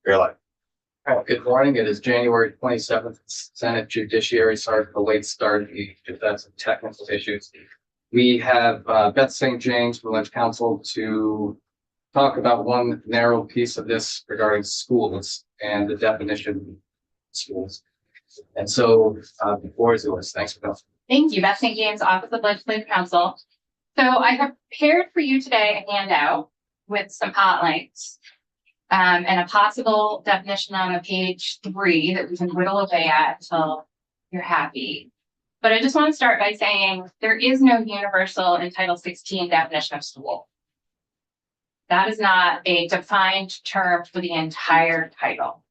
You're like, oh, good morning. It is January 27th. Senate Judiciary. Sorry for the late start. We just had some technical issues. We have Beth St. James from Lynch Council to talk about one narrow piece of this regarding schools and the definition of schools. And so the floor is yours. Thanks for coming. Thank you. Beth St. James, Office of Legislative Counsel. So I have prepared for you today a handout with some hot links and a possible definition on the page 3 that we can whittle away at until you're happy. But I just want to start by saying there is no universal in Title 16 definition of school. That is not a defined term for the entire title.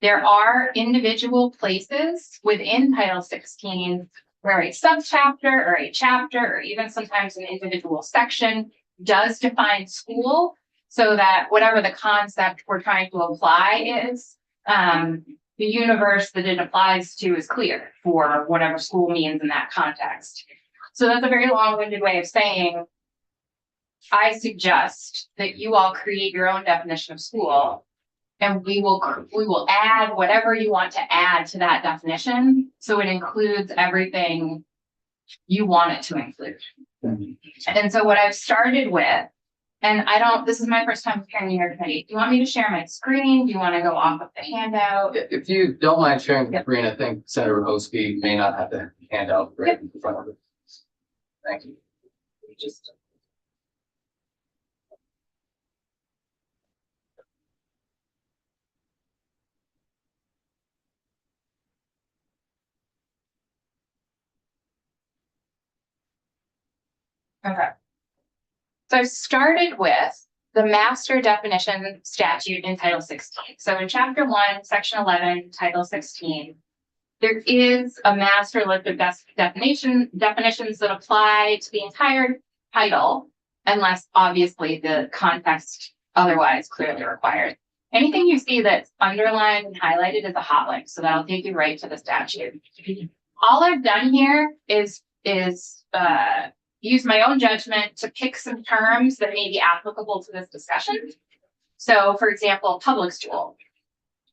There are individual places within Title 16 where a subchapter or a chapter or even sometimes an individual section does define school so that whatever the concept we're trying to apply is, the universe that it applies to is clear for whatever school means in that context. So that's a very long-winded way of saying, I suggest that you all create your own definition of school, and we will add whatever you want to add to that definition so it includes everything you want it to include. And so what I've started with, and this is my first time preparing your committee. Do you want me to share my screen? Do you want to go off of the handout? If you don't mind sharing the screen, I think Senator Hosky may not have the handout right in front of it. Thank you. Okay. So I started with the master definition statute in Title 16. So in Chapter 1, Section 11, Title 16, there is a master list of definitions that apply to the entire title, unless obviously the context otherwise clearly requires. Anything you see that's underlined and highlighted is a hot link, so that'll take you right to the statute. All I've done here is use my own judgment to pick some terms that may be applicable to this discussion. So, for example, public school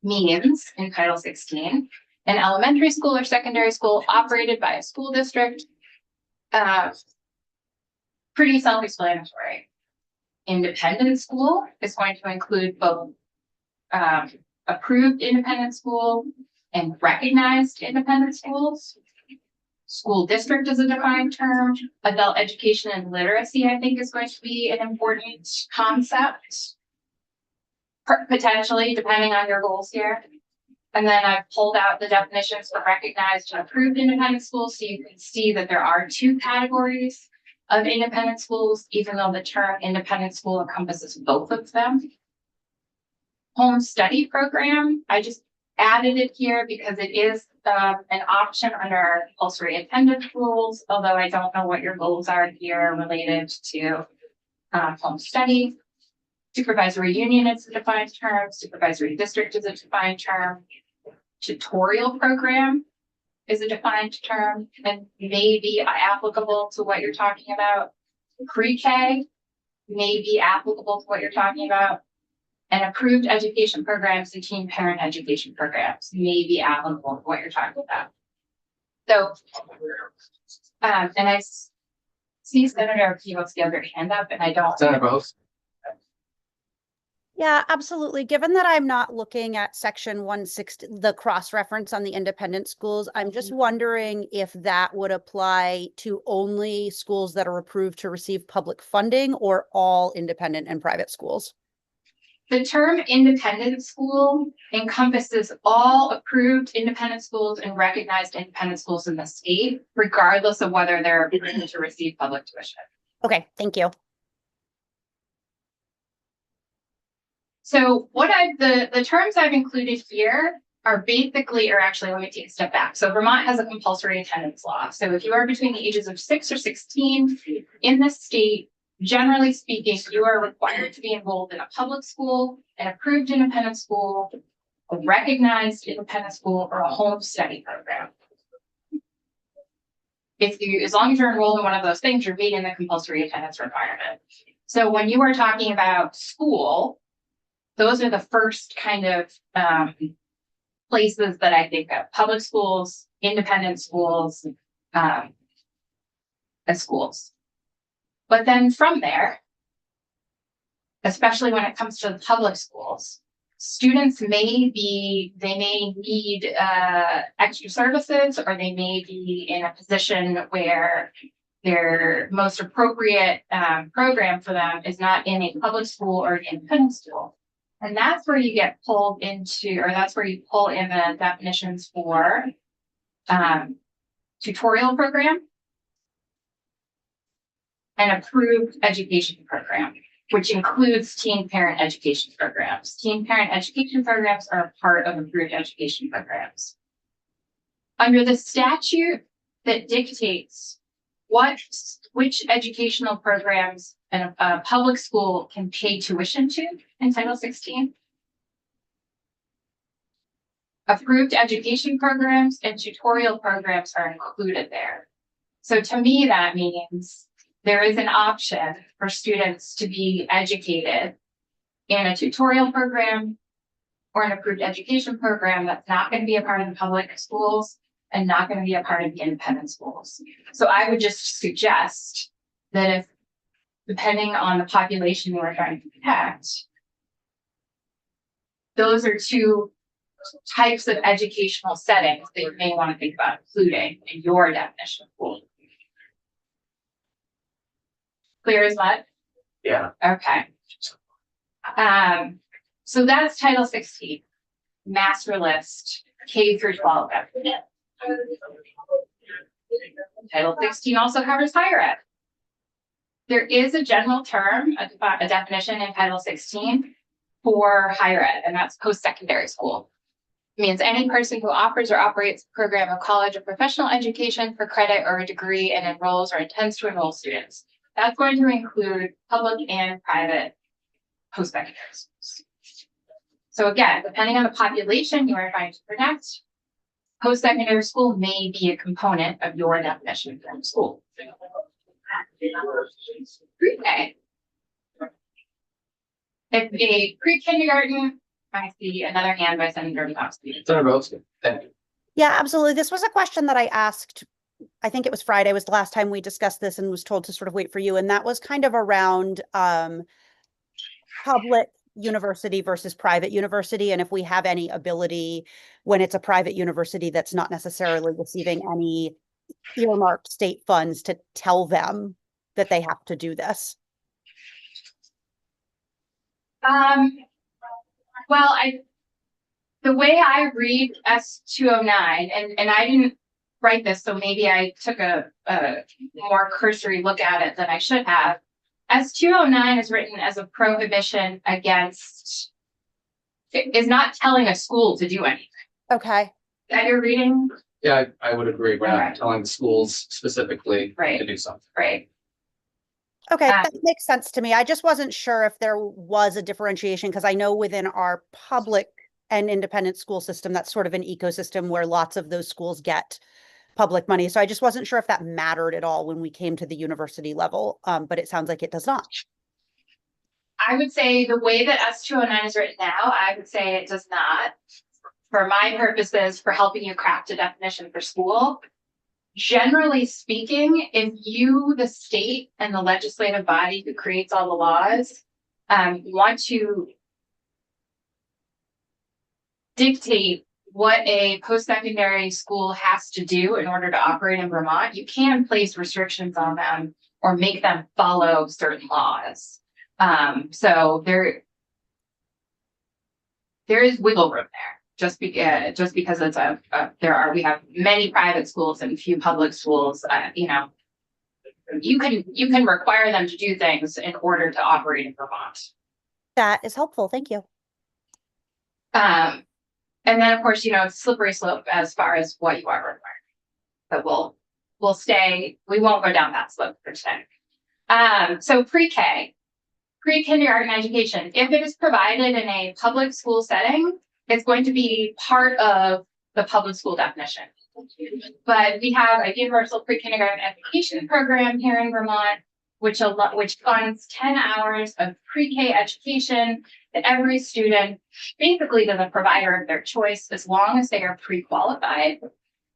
means in Title 16, an elementary school or secondary school operated by a school district. Pretty self-explanatory. Independent school is going to include both approved independent school and recognized independent schools. School district is a defined term. Adult education and literacy, I think, is going to be an important concept, potentially, depending on your goals here. And then I've pulled out the definitions for recognized and approved independent schools, so you can see that there are 2 categories of independent schools, even though the term independent school encompasses both of them. Home study program, I just added it here because it is an option under our compulsory attendance rules, although I don't know what your goals are here related to home study. Supervisory union is a defined term. Supervisory district is a defined term. Tutorial program is a defined term and may be applicable to what you're talking about. Pre-K may be applicable to what you're talking about. And approved education programs and teen parent education programs may be applicable to what you're talking about. So, and I see Senator Kio's the other hand up, and I don't. Senator Hosky. Yeah, absolutely. Given that I'm not looking at Section 160, the cross-reference on the independent schools, I'm just wondering if that would apply to only schools that are approved to receive public funding or all independent and private schools. The term independent school encompasses all approved independent schools and recognized independent schools in the state, regardless of whether they're approved to receive public tuition. Okay, thank you. So what the terms I've included here are actually, let me take a step back. So Vermont has a compulsory attendance law. So if you are between the ages of 6 or 16 in the state, generally speaking, you are required to be enrolled in a public school, an approved independent school, a recognized independent school, or a home study program. As long as you're enrolled in one of those things, you're meeting the compulsory attendance requirement. So when you are talking about school, those are the first kind of places that I think of: public schools, independent schools, as schools. But then from there, especially when it comes to the public schools, students may need extra services, or they may be in a position where their most appropriate program for them is not in a public school or an independent school. And that's where you get pulled into, or that's where you pull in the definitions for tutorial program and approved education program, which includes teen parent education programs. Teen parent education programs are a part of approved education programs. Under the statute that dictates which educational programs a public school can pay tuition to in Title 16, approved education programs and tutorial programs are included there. So to me, that means there is an option for students to be educated in a tutorial program or an approved education program that's not going to be a part of the public schools and not going to be a part of the independent schools. So I would just suggest that if, depending on the population you are trying to protect, those are two types of educational settings that you may want to think about including in your definition of school. Clear as mud? Yeah. Okay. So that's Title 16, master list, K through 12. Title 16 also covers higher ed. There is a general term, a definition in Title 16 for higher ed, and that's post-secondary school. It means any person who offers or operates a program of college or professional education for credit or a degree and enrolls or intends to enroll students. That's going to include public and private post-secondary schools. So again, depending on the population you are trying to protect, post-secondary school may be a component of your definition from school. Pre-K. If a pre-kindergarten, I see another hand by Senator Bobski. Senator Bobski, thank you. Yeah, absolutely. This was a question that I asked, I think it was Friday was the last time we discussed this and was told to sort of wait for you. And that was kind of around public university versus private university. And if we have any ability when it's a private university that's not necessarily receiving any earmarked state funds to tell them that they have to do this. Well, the way I read S209, and I didn't write this, so maybe I took a more cursory look at it than I should have. S209 is written as a prohibition against, is not telling a school to do anything. Okay. Is that your reading? Yeah, I would agree. We're Alright. not telling the schools specifically Right. to do something. Right. Okay, that makes sense to me. I just wasn't sure if there was a differentiation because I know within our public and independent school system, that's sort of an ecosystem where lots of those schools get public money. So I just wasn't sure if that mattered at all when we came to the university level, but it sounds like it does not. I would say the way that S209 is written now, I would say it does not. For my purposes, for helping you craft a definition for school, generally speaking, if you, the state and the legislative body who creates all the laws, want to dictate what a post-secondary school has to do in order to operate in Vermont, you can place restrictions on them or make them follow certain laws. So there is wiggle room there. Just because it's we have many private schools and few public schools, you can require them to do things in order to operate in Vermont. That is helpful. Thank you. And then of course, it's a slippery slope as far as what you are requiring. But we won't go down that slope for today. So pre-K, pre-kindergarten education, if it is provided in a public school setting, it's going to be part of the public school definition. But we have a universal pre-kindergarten education program here in Vermont. which funds 10 hours of pre-K education that every student basically to the provider of their choice, as long as they are pre-qualified.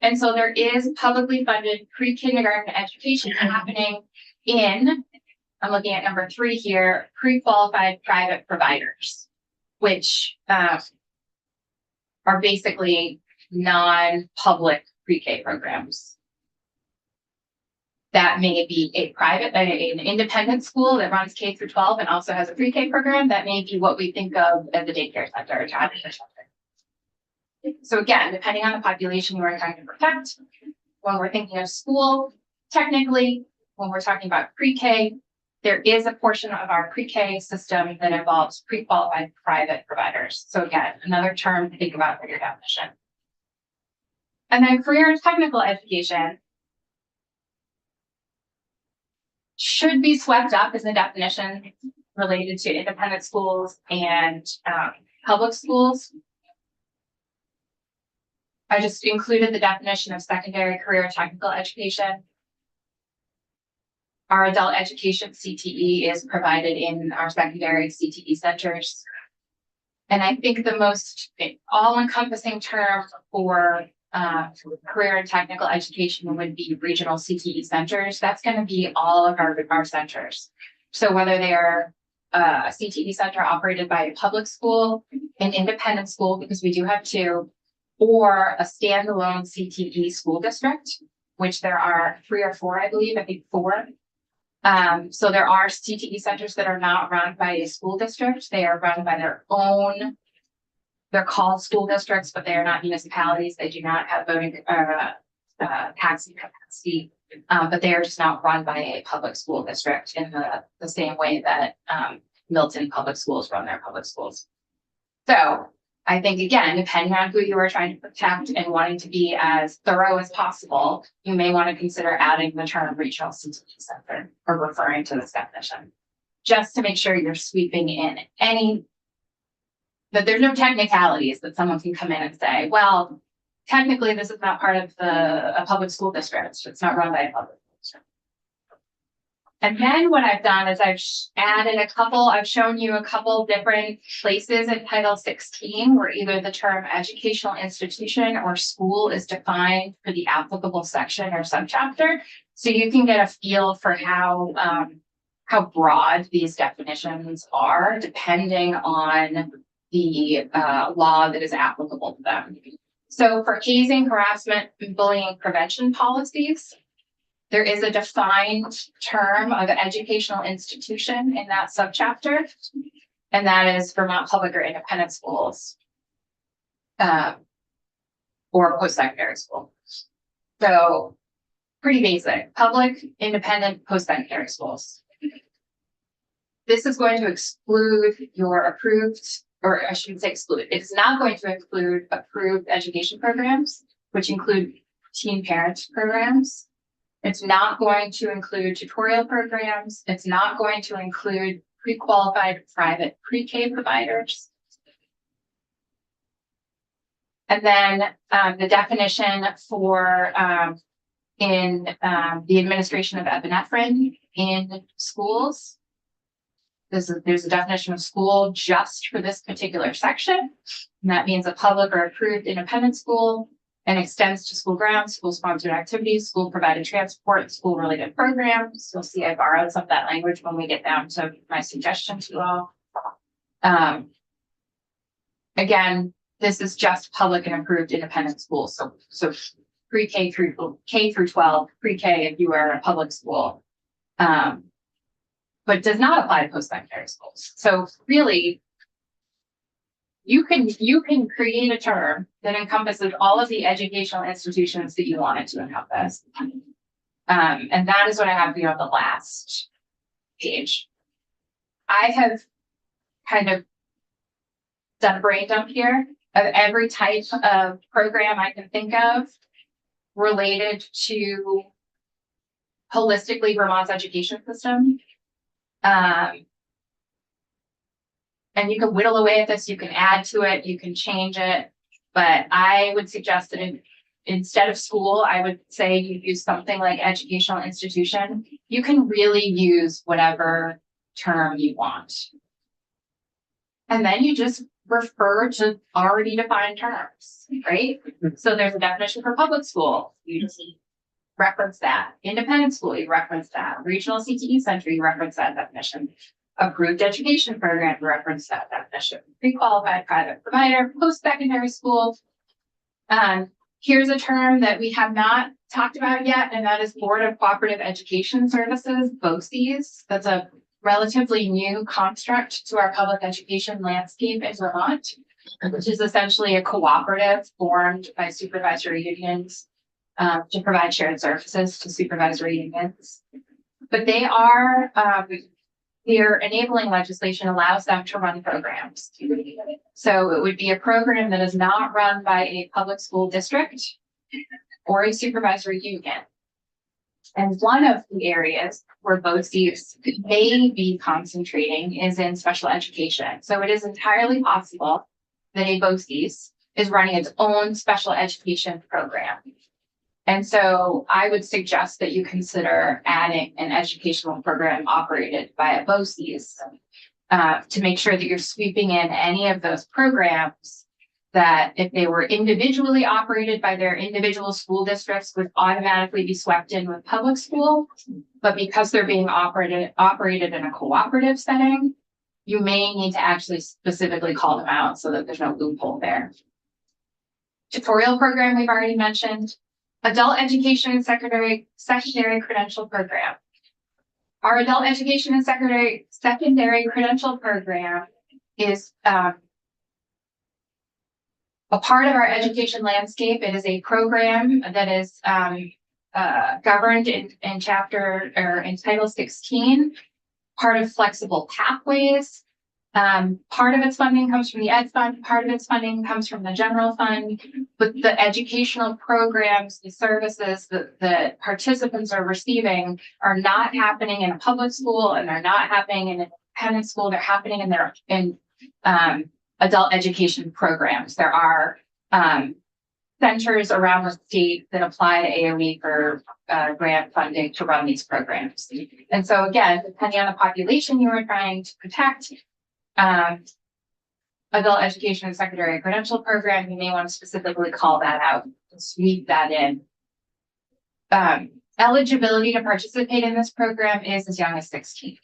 And so there is publicly funded pre-kindergarten education happening in, I'm looking at number 3 here, pre-qualified private providers, which are basically non-public pre-K programs. That may be an independent school that runs K through 12 and also has a pre-K program. That may be what we think of as a daycare center or childcare center. So again, depending on the population you are trying to protect, when we're thinking of school, technically, when we're talking about pre-K, there is a portion of our pre-K system that involves pre-qualified private providers. So again, another term to think about for your definition. And then career and technical education should be swept up as a definition related to independent schools and public schools. I just included the definition of secondary career technical education. Our adult education CTE is provided in our secondary CTE centers. And I think the most all-encompassing term for career and technical education would be regional CTE centers. That's going to be all of our centers. So whether they are a CTE center operated by a public school, an independent school, because we do have 2, or a standalone CTE school district, which there are 3 or 4, I believe, I think 4. So there are CTE centers that are not run by a school district. They are run by their own. They're called school districts, but they are not municipalities. They do not have voting taxing capacity, but they are just not run by a public school district in the same way that Milton Public Schools run their public schools. So I think, again, depending on who you are trying to protect and wanting to be as thorough as possible, you may want to consider adding the term regional CTE center or referring to this definition, just to make sure you're sweeping in that there's no technicalities that someone can come in and say, well, technically this is not part of a public school district. It's not run by a public school district. And then what I've done is I've shown you a couple different places in Title 16 where either the term educational institution or school is defined for the applicable section or subchapter. So you can get a feel for how broad these definitions are depending on the law that is applicable to them. So for hazing, harassment, and bullying prevention policies, there is a defined term of an educational institution in that subchapter, and that is Vermont public or independent schools or post-secondary school. So pretty basic, public, independent, post-secondary schools. This is going to exclude your approved, or I shouldn't say exclude, it's not going to include approved education programs, which include teen parent programs. It's not going to include tutorial programs. It's not going to include pre-qualified private pre-K providers. And then the definition for in the administration of epinephrine in schools. There's a definition of school just for this particular section. And that means a public or approved independent school and extends to school grounds, school sponsored activities, school provided transport, school related programs. You'll see I borrowed some of that language when we get down to my suggestion to you all. Again, this is just public and approved independent schools. So pre-K through K through 12, pre-K if you are a public school. But does not apply to post-secondary schools. So really, you can create a term that encompasses all of the educational institutions that you want it to encompass. And that is what I have for you on the last page. I have kind of done a brain dump here of every type of program I can think of related to holistically Vermont's education system. And you can whittle away at this, you can add to it, you can change it, but I would suggest that instead of school, I would say you use something like educational institution. You can really use whatever term you want. And then you just refer to already defined terms, right? So there's a definition for public school. You just reference that. Independent school, you reference that. Regional CTE center, you reference that definition. Approved education program, you reference that definition. Pre-qualified private provider, post-secondary school. Here's a term that we have not talked about yet, and that is Board of Cooperative Education Services, BOCES. That's a relatively new construct to our public education landscape in Vermont, which is essentially a cooperative formed by supervisory unions to provide shared services to supervisory unions. But they are, their enabling legislation allows them to run programs. So it would be a program that is not run by a public school district or a supervisory union. And one of the areas where BOCES may be concentrating is in special education. So it is entirely possible that a BOCES is running its own special education program. And so I would suggest that you consider adding an educational program operated by a BOCES to make sure that you're sweeping in any of those programs that if they were individually operated by their individual school districts would automatically be swept in with public school. But because they're being operated in a cooperative setting, you may need to actually specifically call them out so that there's no loophole there. Tutorial program we've already mentioned. Adult education and secondary credential program. Our adult education and secondary credential program is a part of our education landscape. It is a program that is governed in chapter or in Title 16, part of flexible pathways. Part of its funding comes from the Ed Fund, part of its funding comes from the general fund, but the educational programs, the services that the participants are receiving are not happening in a public school and they're not happening in an independent school. They're happening in adult education programs. There are centers around the state that apply to AOE for grant funding to run these programs. And so again, depending on the population you are trying to protect, adult education and secondary credential program, you may want to specifically call that out and sweep that in. Eligibility to participate in this program is as young as 16.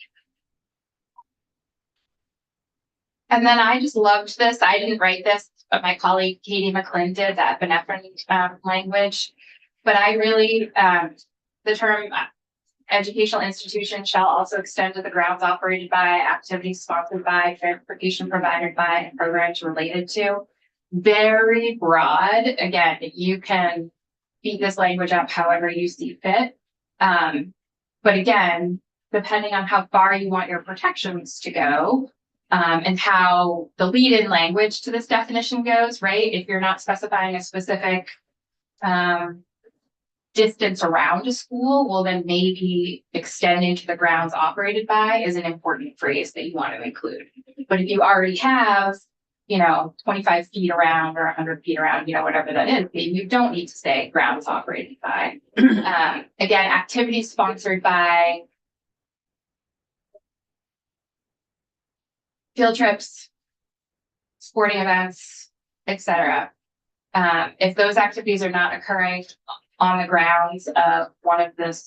And then I just loved this. I didn't write this, but my colleague Katie McClin did, that epinephrine language. But I really, the term educational institution shall also extend to the grounds operated by, activities sponsored by, transportation provided by, and programs related to. Very broad. Again, you can beat this language up however you see fit. But again, depending on how far you want your protections to go, and how the lead-in language to this definition goes, right? If you're not specifying a specific distance around a school, well, then maybe extending to the grounds operated by is an important phrase that you want to include. But if you already have, 25 feet around or 100 feet around, whatever that is, maybe you don't need to say grounds operated by. Again, activities sponsored by, field trips, sporting events, etc. If those activities are not occurring on the grounds of one of the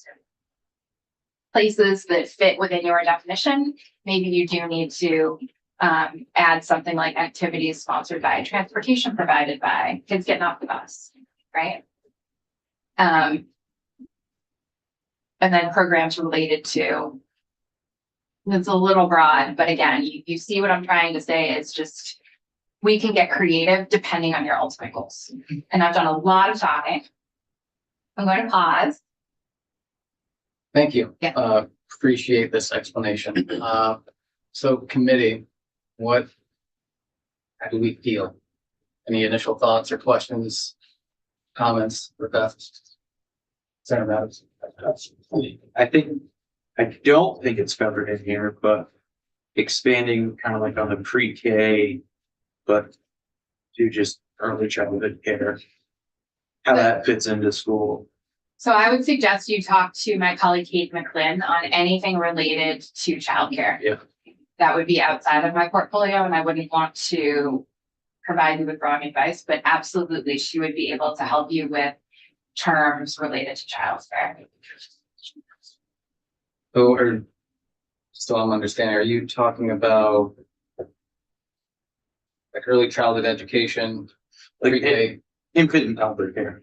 places that fit within your definition, maybe you do need to add something like activities sponsored by, transportation provided by, kids getting off the bus, right? And then programs related to. It's a little broad, but again, you see what I'm trying to say. It's just, we can get creative depending on your ultimate goals. And I've done a lot of talking. I'm going to pause. Thank you. Yeah. Appreciate this explanation. So committee, how do we feel? Any initial thoughts or questions, comments, Rebecca? Senator Maddox? I don't think it's covered in here, but expanding kind of like on the pre-K, but to just early childhood care. how that fits into school. So I would suggest you talk to my colleague Kate McLean on anything related to childcare. Yeah. That would be outside of my portfolio, and I wouldn't want to provide you with wrong advice, but absolutely she would be able to help you with terms related to childcare. So, so I'm understanding, are you talking about like early childhood education, Like pre-K? infant and toddler care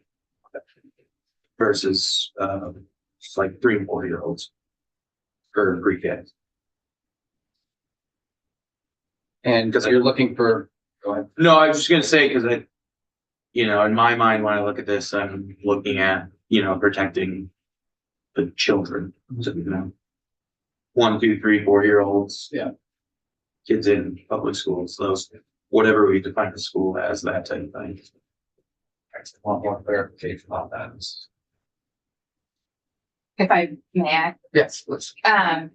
versus like 3 and 4-year-olds for pre-K. And because you're looking for, go ahead. No, I was just gonna say, because in my mind, when I look at this, I'm looking at, protecting the children. So, 1, 2, 3, 4-year-olds. Yeah. Kids in public schools, those, whatever we define the school as, that type of thing. I want more clarification on that. If I may, Yes, let's. an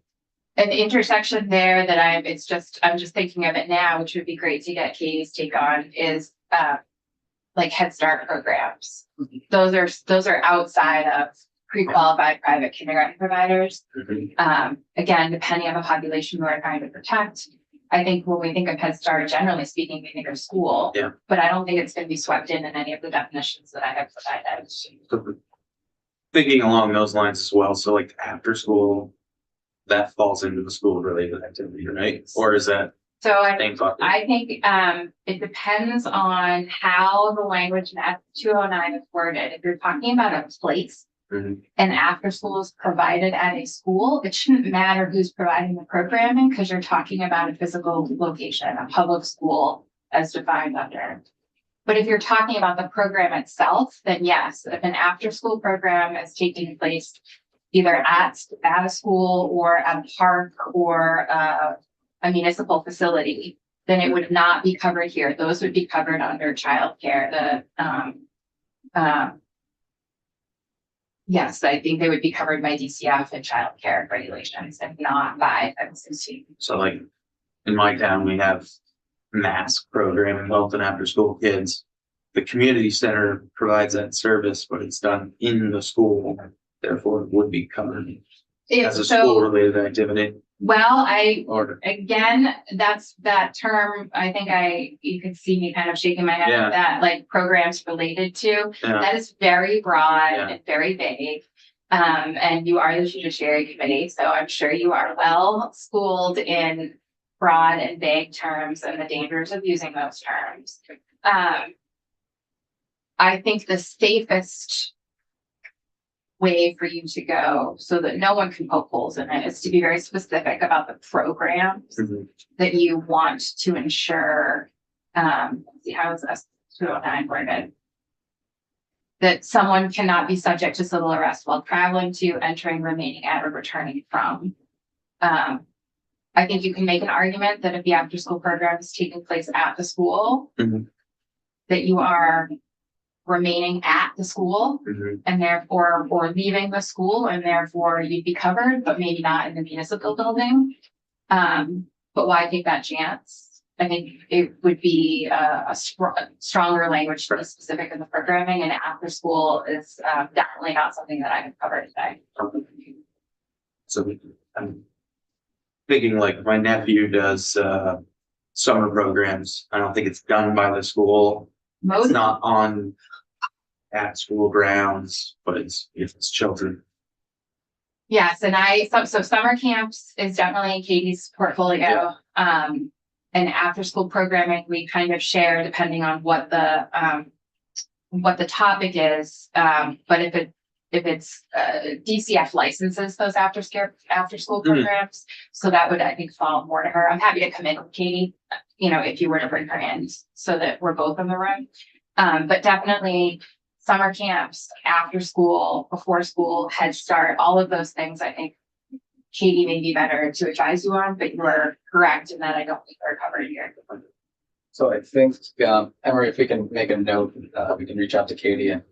intersection there that I'm just thinking of it now, which would be great to get Katie's take on, is like Head Start programs. Those are outside of pre-qualified private kindergarten providers. Again, depending on the population you are trying to protect. I think when we think of Head Start, generally speaking, we think of school. Yeah. But I don't think it's going to be swept in any of the definitions that I have provided. So, thinking along those lines as well, so like after school, that falls into the school related activity, right? Or is that So same thought? I think it depends on how the language in F 209 is worded. If you're talking about a place Mhm. and after school is provided at a school, it shouldn't matter who's providing the programming because you're talking about a physical location, a public school as defined under. But if you're talking about the program itself, then yes, if an after school program is taking place either at a school or at a park or a municipal facility, then it would not be covered here. Those would be covered under childcare. Yes, I think they would be covered by DCF and childcare regulations and not by FCC. So like in my town, we have mask programming, health and after school kids. The community center provides that service, but it's done in the school, therefore it would be covered as a school related activity. Well, Order. again, that's that term, I think you can see me kind of shaking my head Yeah. at that, like programs related to. Yeah. That is very broad Yeah. and very vague. And you are the Judiciary Committee, so I'm sure you are well schooled in broad and vague terms and the dangers of using those terms. I think the safest way for you to go so that no one can poke holes in it is to be very specific about the programs Mhm. that you want to ensure. See, how is this 209 worded? That someone cannot be subject to civil arrest while traveling to, entering, remaining at, or returning from. I think you can make an argument that if the after school program is taking place at the school, Mhm. that you are remaining at the school Mhm. and therefore, or leaving the school and therefore you'd be covered, but maybe not in the municipal building. But why take that chance? I think it would be a stronger language to be specific in the programming, and after school is definitely not something that I can cover today. So I'm thinking like my nephew does summer programs. I don't think it's done by the school. It's Most, not on at school grounds, but it's children. yes, and so summer camps is definitely in Katie's portfolio. And after school programming, we kind of share depending on what the topic is. But if it's DCF licenses those after school programs, so that would, I think, fall more to her. I'm happy to commit with Katie, if you were to bring her in so that we're both in the room. But definitely summer camps, after school, before school, Head Start, all of those things, I think Katie may be better to advise you on, but you are correct in that I don't think they're covered here. So I think, Emery, if we can make a note, we can reach out to Katie and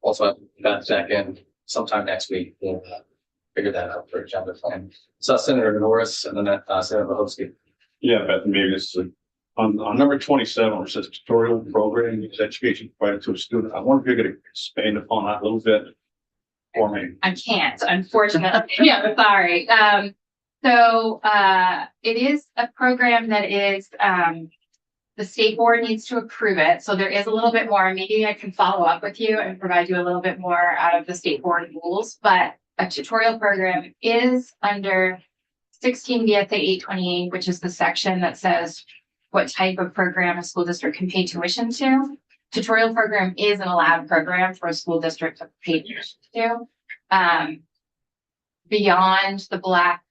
also have that back in sometime next week. We'll figure that out for agenda plan. So Senator Norris and then Senator Mahowski. Yeah, Beth, maybe just to On number 27, where it says tutorial program, use education provided to a student. I wonder if you're gonna expand upon that a little bit for me. I can't, unfortunately. Yeah, sorry. It is a program that is, the state board needs to approve it. So there is a little bit more. Maybe I can follow up with you and provide you a little bit more out of the state board rules, but a tutorial program is under 16 VSA 828, which is the section that says what type of program a school district can pay tuition to. Tutorial program is an allowed program for a school district to pay tuition to. Beyond the black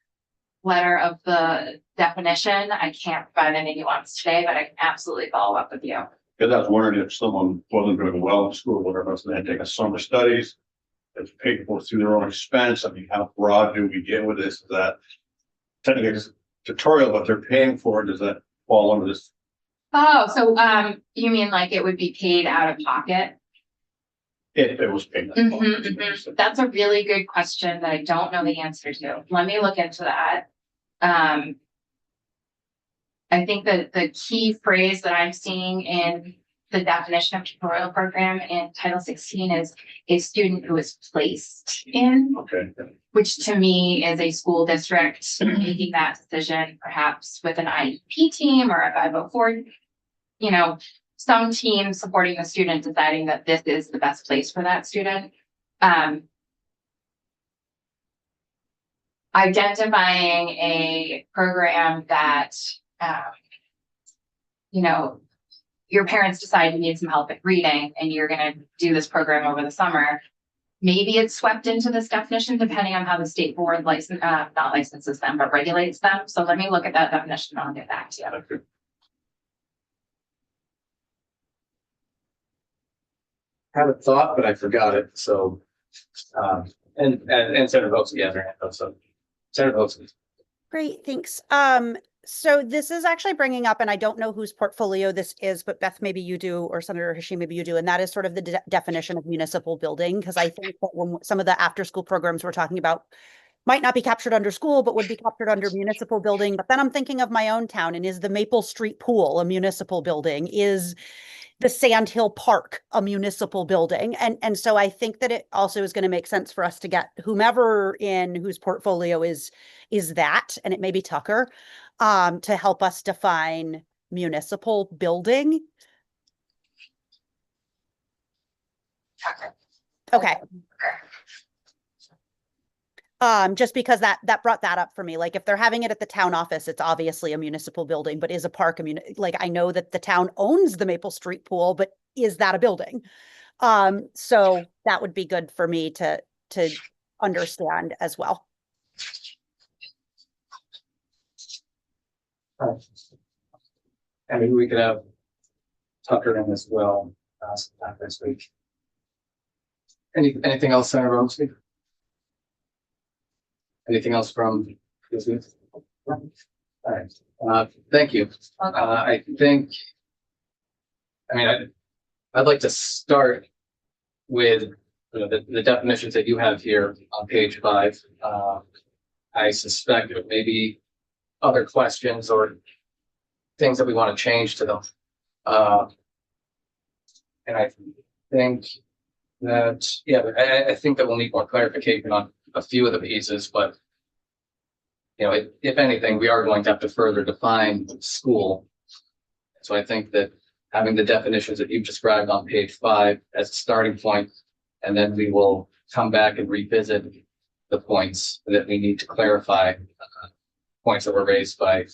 letter of the definition, I can't provide any nuance today, but I can absolutely follow up with you. Because I was wondering if someone wasn't doing well in school, whatever else, they had taken summer studies. It's paid for through their own expense. I mean, how broad do we get with this? Is that technically it's a tutorial, but they're paying for it? Does that fall under this? Oh, so you mean like it would be paid out of pocket? If it was paid. That's a really good question that I don't know the answer to. Let me look into that. I think that the key phrase that I'm seeing in the definition of tutorial program in Title 16 is a student who is placed in, Okay. which to me is a school district making that decision, perhaps with an IEP team or a 504, some team supporting the student deciding that this is the best place for that student. Identifying a program that, your parents decide you need some help at reading and you're going to do this program over the summer. Maybe it's swept into this definition depending on how the state board not licenses them, but regulates them. So let me look at that definition and I'll get back to you. Okay. Had a thought, but I forgot it. So, and Senator Votes, yeah, so Senator Votes. Great, thanks. So this is actually bringing up, and I don't know whose portfolio this is, but Beth, maybe you do, or Senator Hashim, maybe you do, and that is sort of the definition of municipal building, because I think that when some of the after-school programs we're talking about might not be captured under school, but would be captured under municipal building. But then I'm thinking of my own town, and is the Maple Street Pool a municipal building? Is the Sand Hill Park a municipal building? And so I think that it also is going to make sense for us to get whomever in whose portfolio is that, and it may be Tucker, to help us define municipal building. Okay. Just because that brought that up for me. Like if they're having it at the town office, it's obviously a municipal building, but is a park like I know that the town owns the Maple Street Pool, but is that a building? So that would be good for me to understand as well. And maybe we could have Tucker in as well, sometime this week. Anything else, Senator Romsey? Anything else from this week? All right, thank you. I think, I'd like to start with the definitions that you have here on page 5. I suspect there may be other questions or things that we want to change to them. And I think that, I think that we'll need more clarification on a few of the pieces, but if anything, we are going to have to further define school. So I think that having the definitions that you've described on page 5 as a starting point, and then we will come back and revisit the points that we need to clarify, points that were raised by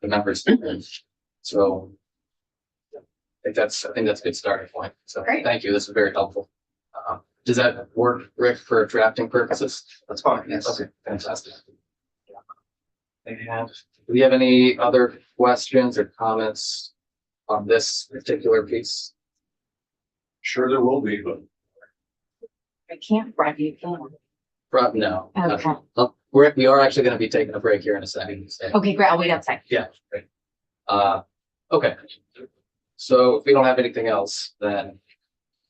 the members. So I think that's a good starting point. So Great. Thank you. This is very helpful. Does that work, Rick, for drafting purposes? That's fine, yes. Okay, fantastic. Do we have any other questions or comments on this particular piece? Sure there will be, but I can't write you down. No. Okay. We are actually going to be taking a break here in a second. So. Okay, great. I'll wait outside. Yeah, great. Okay. So if we don't have anything else, then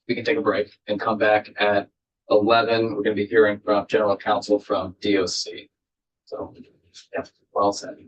we can take a break and come back at 11. We're going to be hearing from General Counsel from DOC. So, yeah, well said.